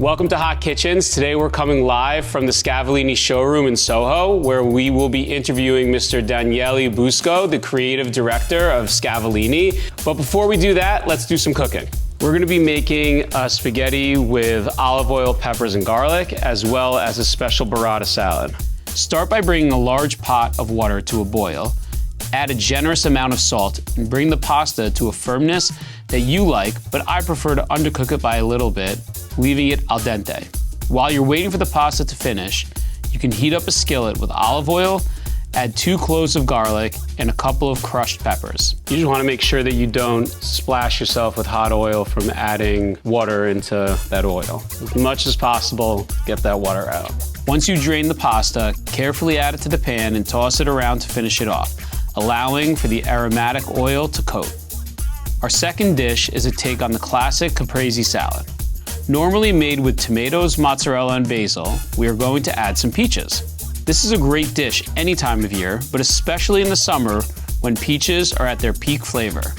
Welcome to Hot Kitchens. Today we're coming live from the Scavolini showroom in SoHo, where we will be interviewing Mr. Daniele Busca, the creative director of Scavolini. But before we do that, let's do some cooking. We're gonna be making spaghetti with olive oil, peppers, and garlic, as well as a special burrata salad. Start by bringing a large pot of water to a boil. Add a generous amount of salt and bring the pasta to a firmness that you like, but I prefer to undercook it by a little bit, leaving it al dente. While you're waiting for the pasta to finish, you can heat up a skillet with olive oil, add 2 cloves of garlic, and a couple of crushed peppers. You just wanna make sure that you don't splash yourself with hot oil from adding water into that oil. As much as possible, get that water out. Once you drain the pasta, carefully add it to the pan and toss it around to finish it off, allowing for the aromatic oil to coat. Our second dish is a take on the classic caprese salad. Normally made with tomatoes, mozzarella, and basil, we are going to add some peaches. This is a great dish any time of year, but especially in the summer when peaches are at their peak flavor.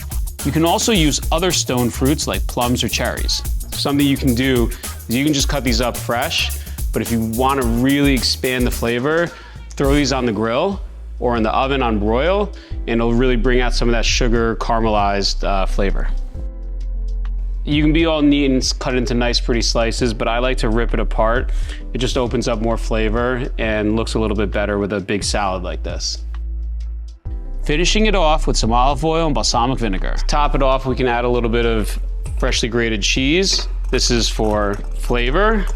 You can also use other stone fruits like plums or cherries. Something you can do is you can just cut these up fresh, but if you want to really expand the flavor, throw these on the grill or in the oven on broil, and it'll really bring out some of that sugar caramelized flavor. You can be all neat and cut into nice pretty slices, but I like to rip it apart. It just opens up more flavor and looks a little bit better with a big salad like this. Finishing it off with some olive oil and balsamic vinegar. To top it off, we can add a little bit of freshly grated cheese. This is for flavor.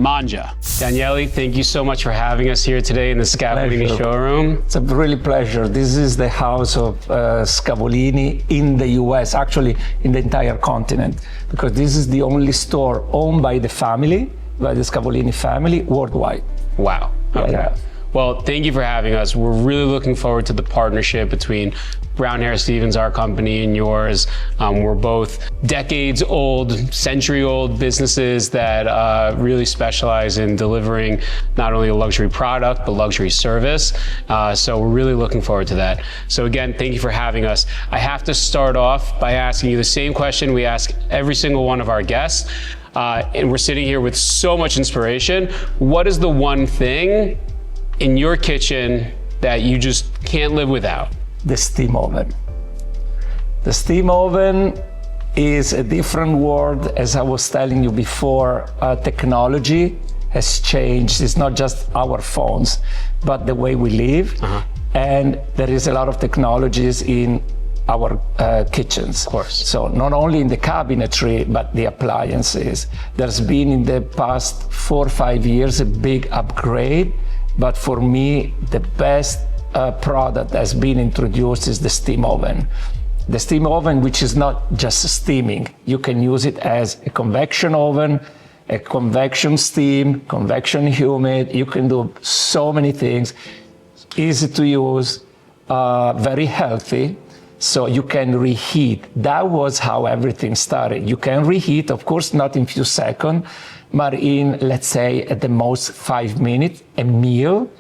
Manja. Daniele, thank you so much for having us here today in the Scavolini showroom. It's a really pleasure. This is the house of Scavolini in the US, actually in the entire continent, because this is the only store owned by the family, by the Scavolini family worldwide. Wow. Okay. Yeah. Well, thank you for having us. We're really looking forward to the partnership between Brown Hair Stevens, our company, and yours. We're both decades old, century old businesses that really specialize in delivering not only a luxury product, but luxury service. So we're really looking forward to that. So again, thank you for having us. I have to start off by asking you the same question we ask every single one of our guests. And we're sitting here with so much inspiration. What is the one thing in your kitchen that you just can't live without? The steam oven. The steam oven is a different world. As I was telling you before, technology has changed. It's not just our phones, but the way we live. And there is a lot of technologies in our kitchens. Of course. So not only in the cabinetry, but the appliances. There's been in the past 4 or 5 years a big upgrade. But for me, the best product that's been introduced is the steam oven. The steam oven, which is not just steaming. You can use it as a convection oven, a convection steam, convection humid. You can do so many things. Easy to use, very healthy. So you can reheat. That was how everything started. You can reheat, of course, not in few seconds, but in, let's say, at the most 5 minutes, a meal,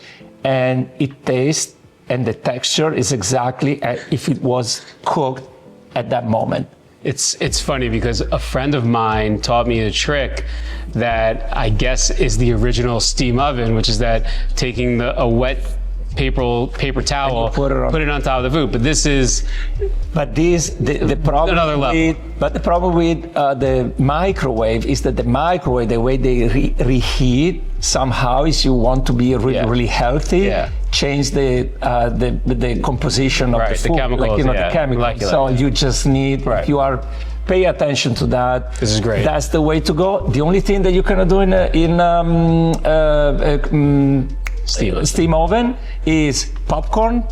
and it tastes and the texture is exactly as if it was cooked at that moment. It's funny because a friend of mine taught me a trick that I guess is the original steam oven, which is that taking a wet paper towel, put it on top of the food. But this is, the problem another level. But the problem with the microwave is that the microwave, the way they reheat, somehow is you want to be really healthy. Change the composition of the food, the chemicals, the chemicals. So you just need, if you are pay attention to that. This is great. That's the way to go. The only thing that you can do in steam oven is popcorn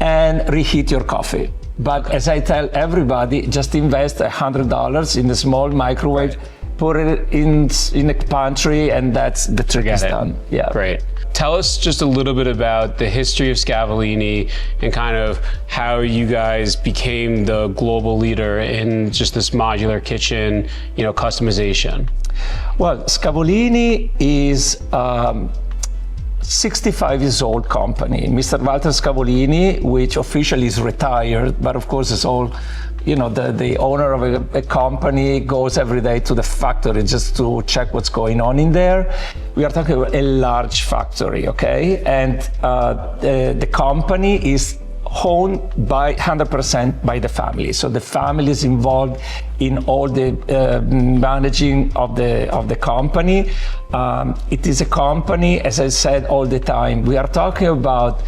and reheat your coffee. But as I tell everybody, just invest $100 in a small microwave, put it in a pantry, and that's the trick is done. Yeah. Great. Tell us just a little bit about the history of Scavolini and kind of how you guys became the global leader in just this modular kitchen, customization. Well, Scavolini is 65 years old company. Mr. Walter Scavolini, which officially is retired, but of course is all the owner of a company goes every day to the factory just to check what's going on in there. We are talking about a large factory, okay? And the company is owned by 100% by the family. So the family is involved in all the managing of the company. It is a company, as I said all the time, we are talking about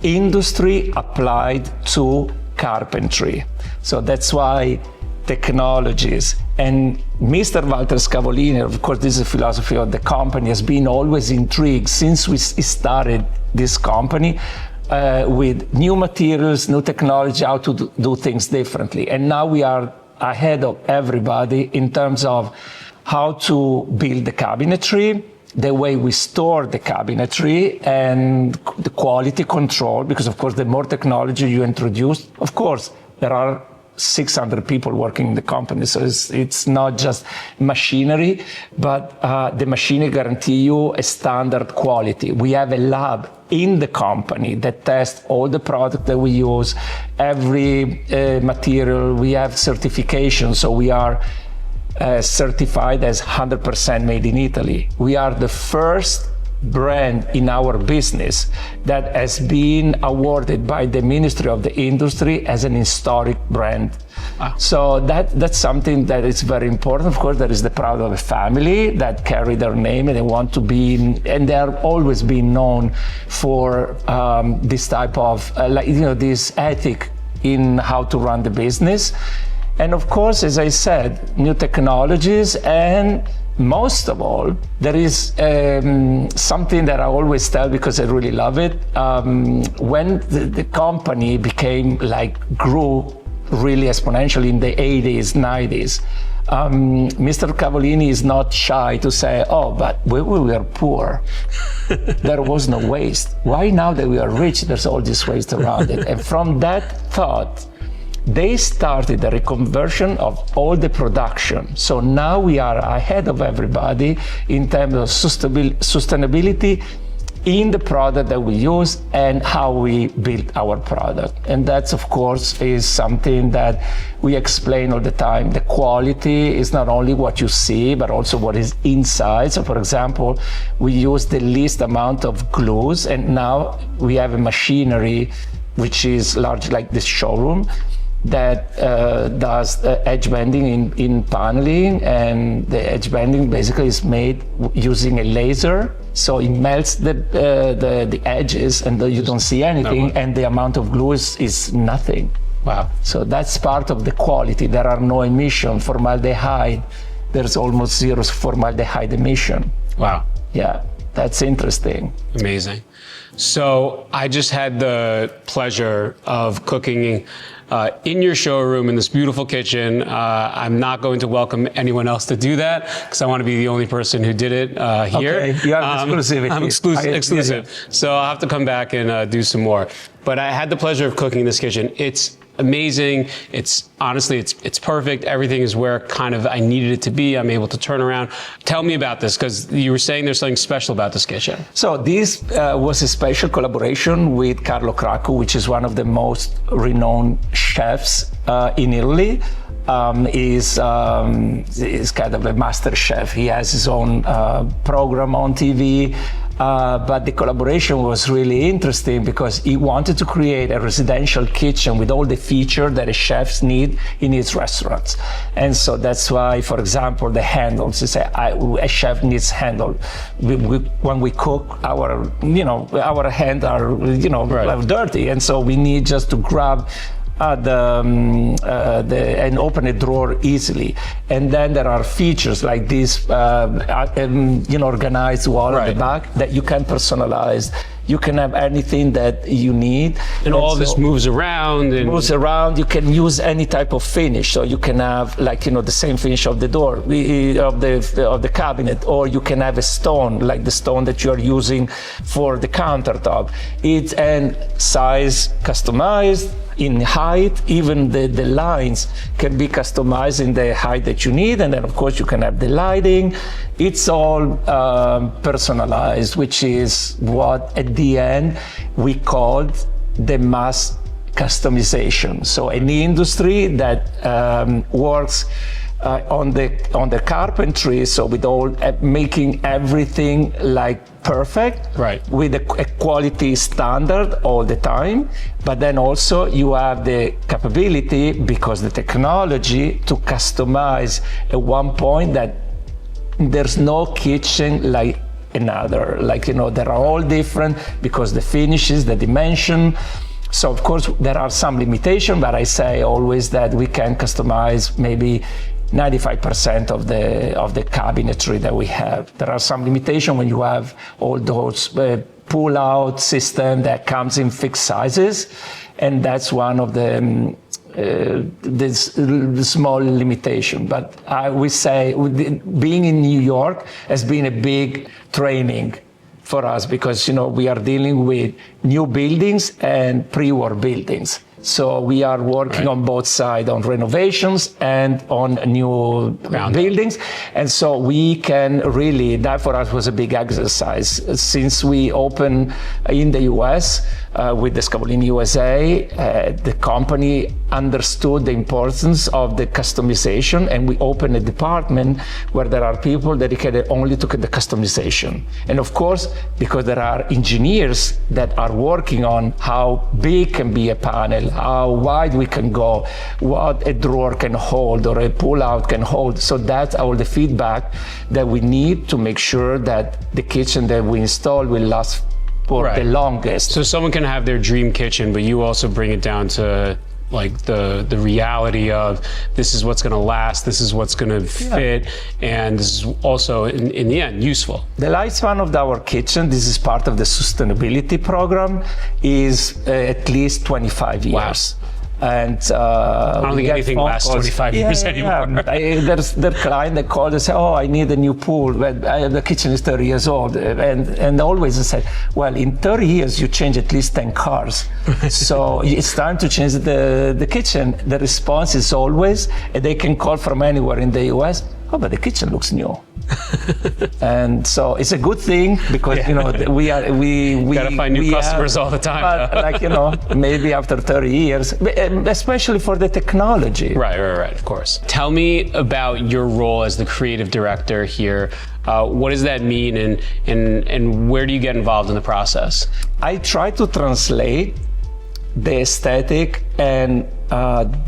industry applied to carpentry. So that's why technologies. And Mr. Walter Scavolini, of course, this is the philosophy of the company, has been always intrigued since we started this company with new materials, new technology, how to do things differently. And now we are ahead of everybody in terms of how to build the cabinetry, the way we store the cabinetry, and the quality control, because of course the more technology you introduce, of course there are 600 people working in the company, so it's not just machinery, but the machinery guarantee you a standard quality. We have a lab in the company that tests all the product that we use, every material. We have certification, so we are certified as 100% made in Italy. We are the first brand in our business that has been awarded by the Ministry of the Industry as an historic brand. So that's something that is very important. Of course, there is the pride of a family that carry their name and they want to be, and they are always been known for this type of, this ethic in how to run the business. And of course, as I said, new technologies, and most of all, there is something that I always tell because I really love it. When the company grew really exponentially in the 80s, 90s, Mr. Scavolini is not shy to say, oh, but we were poor. There was no waste. Why now that we are rich, there's all this waste around it? And from that thought, they started the reconversion of all the production. So now we are ahead of everybody in terms of sustainability in the product that we use and how we build our product. And that's, of course, is something that we explain all the time. The quality is not only what you see, but also what is inside. So for example, we use the least amount of glues, and now we have a machinery which is large like this showroom that does edge bending in paneling, and the edge bending basically is made using a laser, so it melts the edges and you don't see anything, and the amount of glue is nothing. Wow. So that's part of the quality. There are no emission. Formaldehyde, there's almost zero formaldehyde emission. Wow. Yeah, that's interesting. Amazing. So I just had the pleasure of cooking in your showroom in this beautiful kitchen. I'm not going to welcome anyone else to do that because I want to be the only person who did it here. Okay, you have exclusivity. I'm exclusive. Yeah. So I'll have to come back and do some more. But I had the pleasure of cooking in this kitchen. It's amazing. It's honestly, it's perfect. Everything is where kind of I needed it to be. I'm able to turn around. Tell me about this, because you were saying there's something special about this kitchen. So this was a special collaboration with Carlo Cracco, which is one of the most renowned chefs in Italy. Is kind of a master chef. He has his own program on TV. But the collaboration was really interesting because he wanted to create a residential kitchen with all the features that a chefs need in his restaurants. And so that's why, for example, the handles, you say, a chef needs handle. When we cook, our hands are, dirty. And so we need just to grab and open a drawer easily. And then there are features like this, organized wall at the back that you can personalize. You can have anything that you need. And all so this moves around. Moves around. You can use any type of finish. So you can have the same finish of the door, of the cabinet, or you can have a stone, like the stone that you are using for the countertop. It's and size customized. In height, even the lines can be customized in the height that you need, and then of course you can have the lighting. It's all personalized, which is what at the end we called the mass customization. So an industry that works on the carpentry, so with all making everything like perfect, right, with a quality standard all the time. But then also you have the capability, because the technology, to customize at one point that there's no kitchen like another. Like, they're all different because the finishes, the dimension. So of course there are some limitations, but I say always that we can customize maybe 95% of the cabinetry that we have. There are some limitations when you have all those pull-out system that comes in fixed sizes, and that's one of the small limitation. But I would say being in New York has been a big training for us, because we are dealing with new buildings and pre-war buildings. So we are working on both sides, on renovations and on new buildings. And so we can really, that for us was a big exercise. Since we opened in the US with the Scavolini USA, the company understood the importance of the customization, and we opened a department where there are people dedicated only to the customization. And of course, because there are engineers that are working on how big can be a panel, how wide we can go, what a drawer can hold or a pull-out can hold. So that's all the feedback that we need to make sure that the kitchen that we install will last for the longest. So someone can have their dream kitchen, but you also bring it down to like the reality of this is what's going to last, this is what's going to fit, and this is also in the end useful. The lifespan of our kitchen, this is part of the sustainability program, is at least 25 years. Wow. And I don't think anything lasts 25 years anymore. There's the client that called and said, "Oh, I need a new pool. But the kitchen is 30 years old." And always I said, "Well, in 30 years you change at least 10 cars. So it's time to change the kitchen." The response is always, and they can call from anywhere in the US, "Oh, but the kitchen looks new." And so it's a good thing, because we gotta find new customers all the time. But maybe after 30 years, especially for the technology. Right, of course. Tell me about your role as the creative director here. What does that mean, and where do you get involved in the process? I try to translate the aesthetic and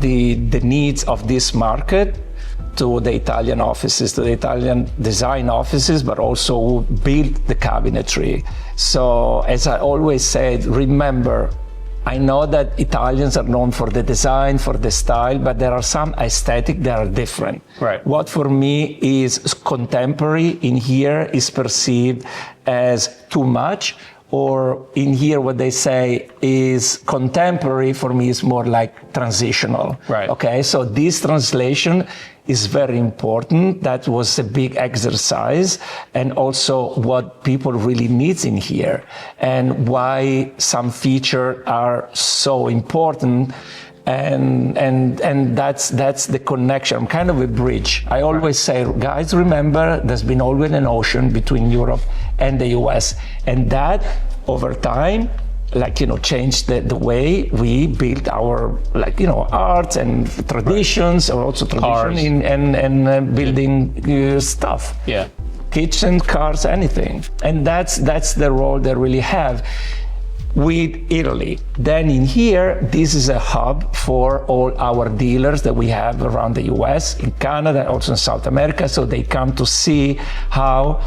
the needs of this market to the Italian offices, to the Italian design offices, but also who build the cabinetry. So as I always said, remember, I know that Italians are known for the design, for the style, but there are some aesthetic that are different. Right. What for me is contemporary in here is perceived as too much, or in here what they say is contemporary, for me is more like transitional. Right. Okay, so this translation is very important. That was a big exercise, and also what people really need in here, and why some features are so important. And that's the connection. I'm kind of a bridge. I always say, guys, remember, there's been always an ocean between Europe and the US, and that over time, changed the way we build our, art and traditions, or also tradition in building stuff. Yeah. Kitchen, cars, anything. And that's the role they really have with Italy. Then in here, this is a hub for all our dealers that we have around the US, in Canada, also in South America, so they come to see how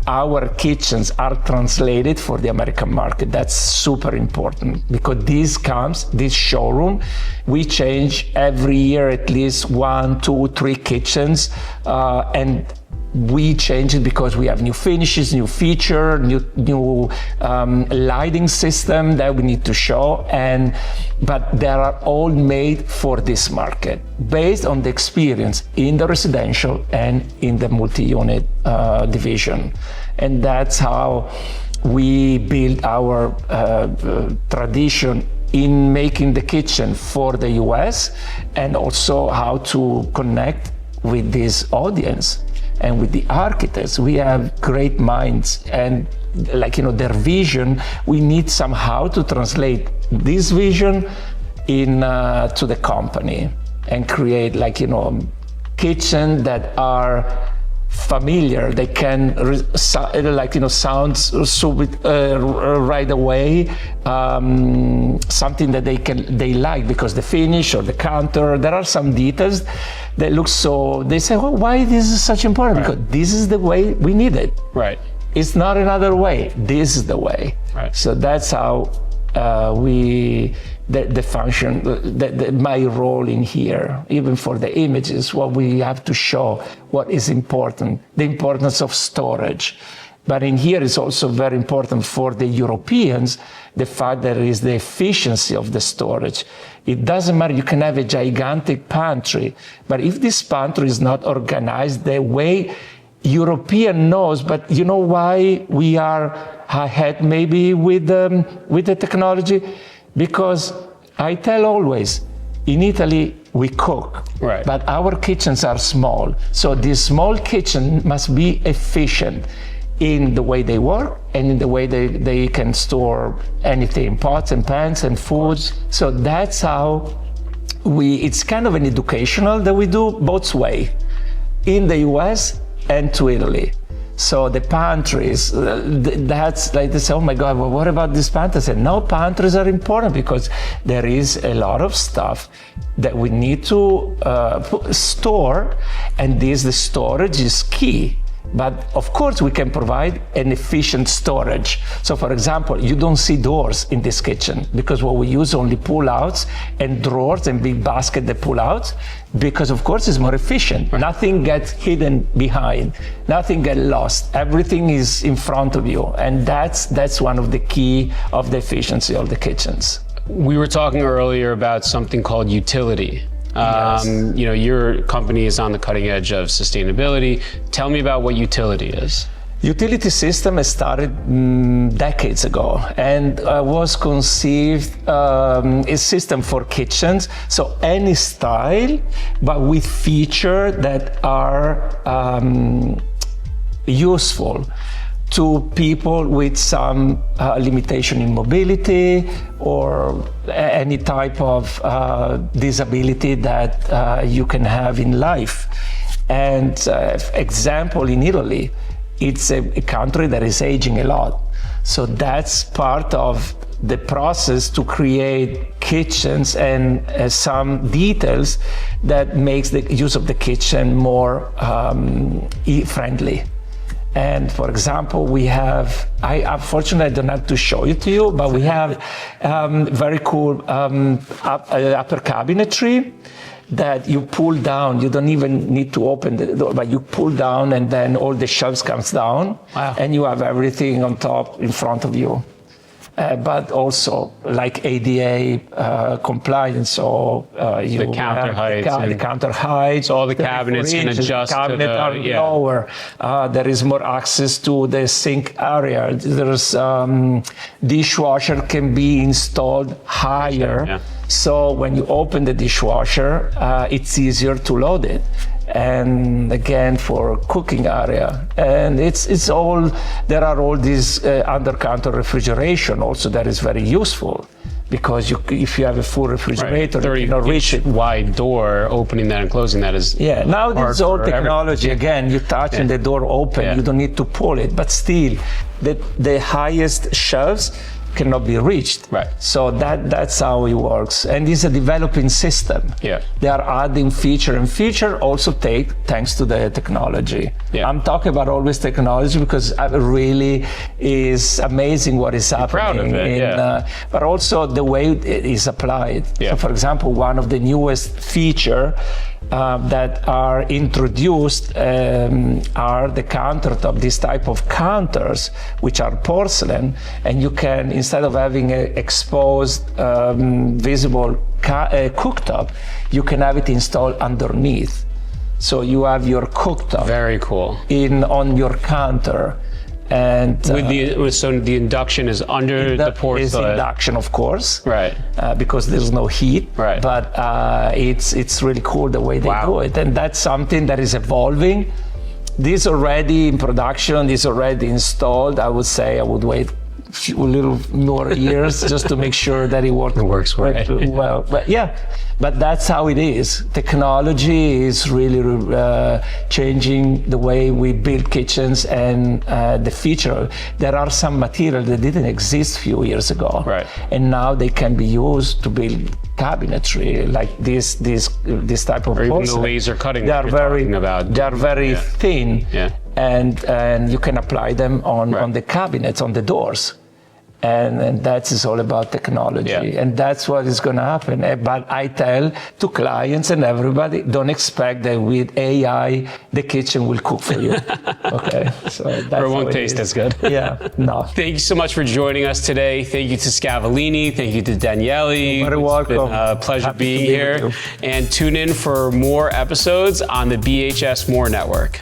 our kitchens are translated for the American market. That's super important, because this showroom, we change every year at least 1, 2, 3 kitchens, and we change it because we have new finishes, new feature, new lighting system that we need to show, but they are all made for this market, based on the experience in the residential and in the multi-unit division. And that's how we build our tradition in making the kitchen for the US, and also how to connect with this audience and with the architects. We have great minds, and their vision, we need somehow to translate this vision to the company and create kitchen that are familiar. They can sound so right away, something that they like because the finish or the counter. There are some details that look so. They say, "Oh, why this is such important?" Right. Because this is the way we need it. Right. It's not another way. This is the way. Right. So that's how the function, my role in here, even for the images, what we have to show, what is important, the importance of storage. But in here is also very important for the Europeans, the fact that it is the efficiency of the storage. It doesn't matter, you can have a gigantic pantry, but if this pantry is not organized the way European knows, but you know why we are ahead maybe with the technology? Because I tell always, in Italy we cook, right, but our kitchens are small. So this small kitchen must be efficient in the way they work and in the way they can store anything, pots and pans and foods. So that's how it's kind of an educational that we do both ways, in the US and to Italy. So the pantries, that's like they say, oh my God, well, what about this pantry? I said, no, pantries are important because there is a lot of stuff that we need to store, and the storage is key. But of course we can provide an efficient storage. So for example, you don't see doors in this kitchen because what we use only pull-outs and drawers and big basket that pull out, because of course it's more efficient. Right. Nothing gets hidden behind, nothing gets lost. Everything is in front of you. And that's one of the key of the efficiency of the kitchens. We were talking earlier about something called utility. Yes. Your company is on the cutting edge of sustainability. Tell me about what utility is. Utility system started decades ago and was conceived a system for kitchens. So any style, but with features that are useful to people with some limitation in mobility or any type of disability that you can have in life. And example, in Italy, it's a country that is aging a lot. So that's part of the process to create kitchens and some details that makes the use of the kitchen more friendly. And for example, we have, unfortunately I don't have to show it to you, but we have very cool upper cabinetry that you pull down. You don't even need to open the door, but you pull down and then all the shelves comes down. Wow. And you have everything on top in front of you. But also like ADA compliance, so the counter heights. The counter heights. So all the cabinets can adjust to the are lower. There is more access to the sink area. There's dishwasher can be installed higher. Yeah. So when you open the dishwasher, it's easier to load it. And again, for cooking area, and it's all, there are all these under counter refrigeration also that is very useful, because if you have a full refrigerator, right. 30 reach it. Wide door, opening that and closing that is now this old technology. Again, you touch and the door open, you don't need to pull it, but still the highest shelves cannot be reached. Right. So that's how it works. And it's a developing system. Yeah. They are adding feature, and feature also thanks to the technology. Yeah. I'm talking about always technology because it really is amazing what is happening. Proud of it, but also the way it is applied. Yeah. So for example, one of the newest feature that are introduced are the countertop, this type of counters, which are porcelain, and you can, instead of having an exposed, visible cooktop, you can have it installed underneath. So you have your cooktop. Very cool. On your counter. And so the induction is under the porcelain. Is induction, of course, right? Because there's no heat, right? But it's really cool the way they do it, and that's something that is evolving. This already in production, this already installed. I would say I would wait few little more years just to make sure that it works well. But yeah, but that's how it is. Technology is really changing the way we build kitchens and the feature. There are some materials that didn't exist a few years ago, right? And now they can be used to build cabinetry, like this type of. Or even the laser cutting. They are very thin. Yeah. And you can apply them on the cabinets, on the doors. And that is all about technology. Yeah. And that's what is going to happen. But I tell to clients and everybody, don't expect that with AI, the kitchen will cook for you. Okay? So that's or it won't taste as good. Yeah, no. Thank you so much for joining us today. Thank you to Scavolini. Thank you to Daniele. You're very welcome. It's been a pleasure being here. And tune in for more episodes on the BHS More Network.